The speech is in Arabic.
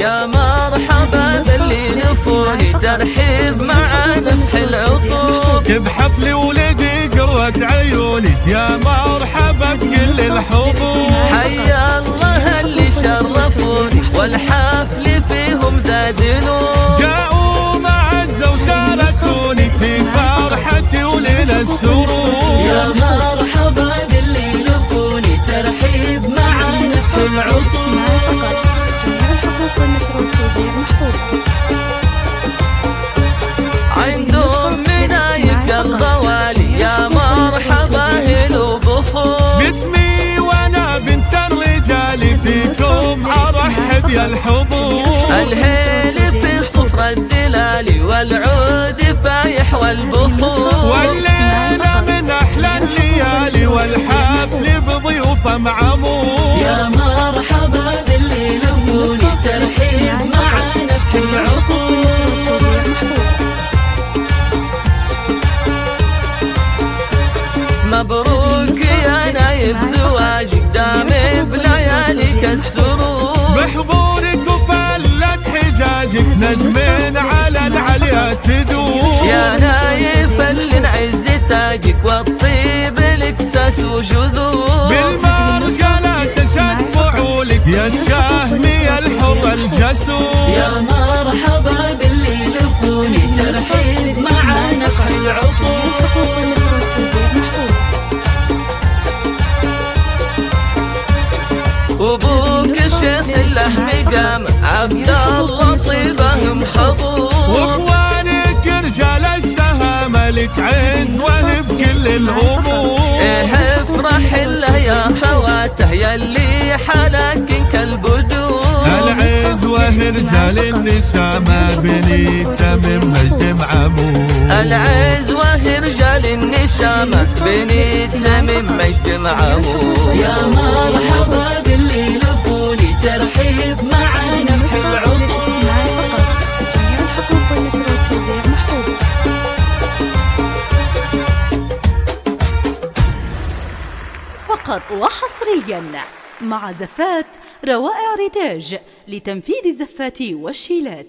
يا مرحبا باللي لفوني ترحيب مع نفح العطوب. بحفل ولدي قرة عيوني يا مرحبا بكل الحضور. حيا الله اللي شرفوني والحفل فيهم زاد نور. جاءوا معزة وشاركوني في فرحتي وليل السرور. يا مرحبا باللي لفوني ترحيب مع نفح العطوب. عندهم منايف يا الغوالي يا مرحبا هلو بخور. باسمي وانا بنت الرجال فيكم ارحب يا الحضور. الهيل في صفر الدلال والعود فايح والبخور. والليلة من احلى الليالي والحفل بضيوفه معمور. يا مرحبا باللي لفوني ترحيب مع نفح العطوب. مبروك يا نايب زواجك دام بلياليك السرور. بحضورك وفلت حجاجك نجم على العليا تدور. يا نايف اللي نعز تاجك والطيب الاكساس وجذور. بالمرجلة تشد فعولك يا الشاهمي الحر الجسور. يا مرحبا باللي لفوني ترحيب مع نفح العطوب. وابوك الشيخ له مقام عبد الله طيبه محظور. واخوانك رجال الشهامة لك عز وهب كل الامور. ايه افرح له يا خواته يلي حالك كالبدور. العز ورجال النسامة بني تمم مجد معمور. العز رجال النشامة بني تمم مجد معمور. يا مرحبا باللي لفوني ترحيب مع نفح العطوب. فقط وحصريا مع زفات روائع ريتاج لتنفيذ الزفات والشيلات.